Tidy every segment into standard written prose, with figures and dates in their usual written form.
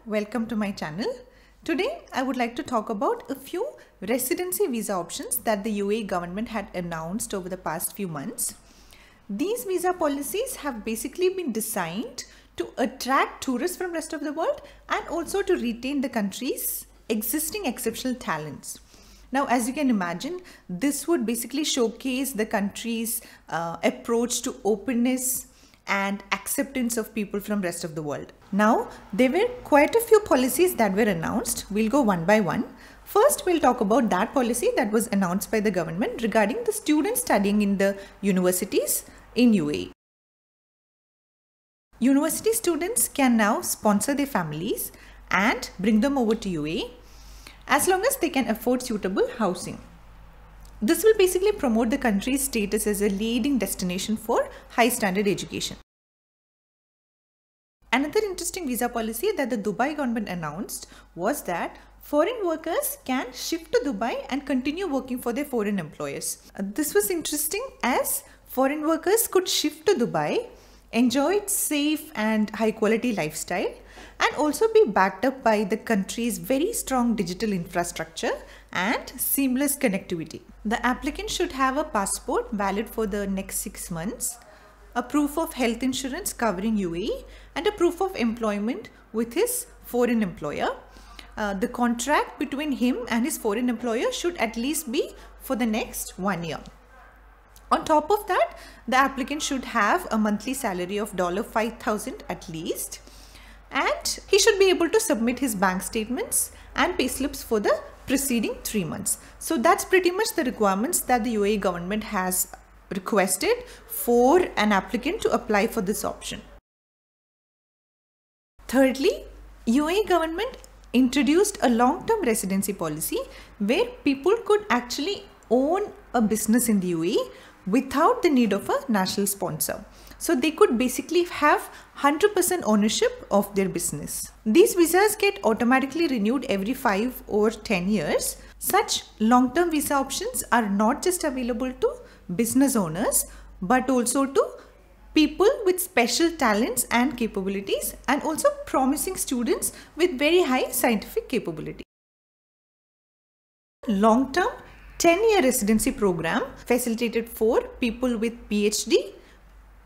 welcome to my channel. Today I would like to talk about a few residency visa options that the UAE government had announced over the past few months. These visa policies have basically been designed to attract tourists from rest of the world and also to retain the country's existing exceptional talents. Now, as you can imagine, this would basically showcase the country's approach to openness and acceptance of people from rest of the world. Now, there were quite a few policies that were announced. We'll go one by one. First, we'll talk about that policy that was announced by the government regarding the students studying in the universities in UAE. University students can now sponsor their families and bring them over to UAE as long as they can afford suitable housing. This will basically promote the country's status as a leading destination for high standard education. Another interesting visa policy that the Dubai government announced was that foreign workers can shift to Dubai and continue working for their foreign employers. This was interesting as foreign workers could shift to Dubai, enjoy its safe and high quality lifestyle, and also be backed up by the country's very strong digital infrastructure and seamless connectivity. The applicant should have a passport valid for the next 6 months, a proof of health insurance covering UAE, and a proof of employment with his foreign employer. The contract between him and his foreign employer should at least be for the next 1 year. On top of that, the applicant should have a monthly salary of $5,000 at least, and he should be able to submit his bank statements and payslips for the preceding 3 months. So that's pretty much the requirements that the UAE government has requested for an applicant to apply for this option. Thirdly, UAE government introduced a long-term residency policy where people could actually own a business in the UAE without the need of a national sponsor. So they could basically have 100% ownership of their business. These visas get automatically renewed every 5 or 10 years. Such long-term visa options are not just available to business owners, but also to people with special talents and capabilities, and also promising students with very high scientific capability. Long-term 10-year residency program facilitated for people with PhD,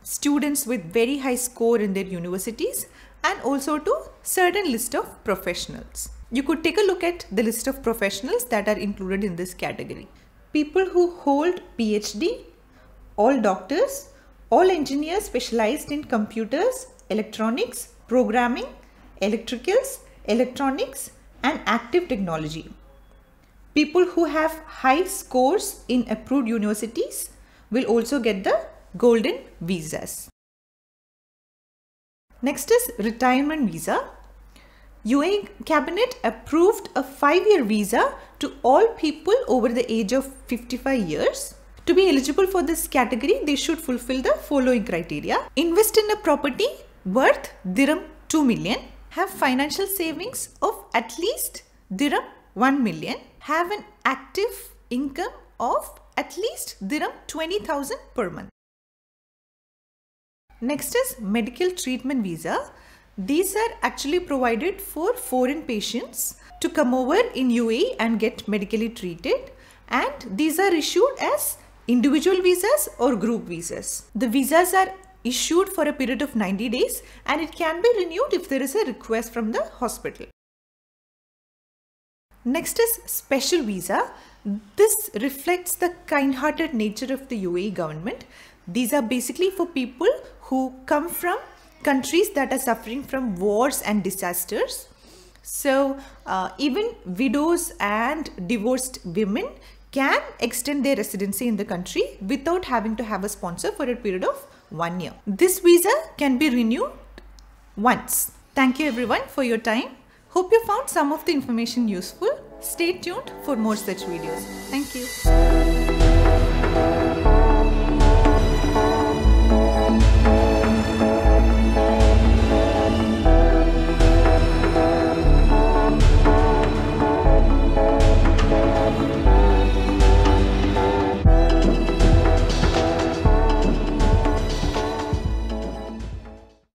students with very high score in their universities, and also to certain list of professionals. You could take a look at the list of professionals that are included in this category. People who hold PhD, all doctors, all engineers specialized in computers, electronics, programming, electricals, electronics, and active technology. People who have high scores in approved universities will also get the golden visas. Next is retirement visa. UAE cabinet approved a 5-year visa to all people over the age of 55 years. To be eligible for this category, they should fulfill the following criteria: invest in a property worth dirham 2 million, have financial savings of at least dirham 1 million, have an active income of at least dirham 20,000 per month. Next is medical treatment visa. These are actually provided for foreign patients to come over in UAE and get medically treated, and these are issued as individual visas or group visas. The visas are issued for a period of 90 days and it can be renewed if there is a request from the hospital. Next is special visa. This reflects the kind-hearted nature of the UAE government. These are basically for people who come from countries that are suffering from wars and disasters. So even widows and divorced women can extend their residency in the country without having to have a sponsor for a period of 1 year. This visa can be renewed once. Thank you everyone for your time. Hope you found some of the information useful. Stay tuned for more such videos. Thank you.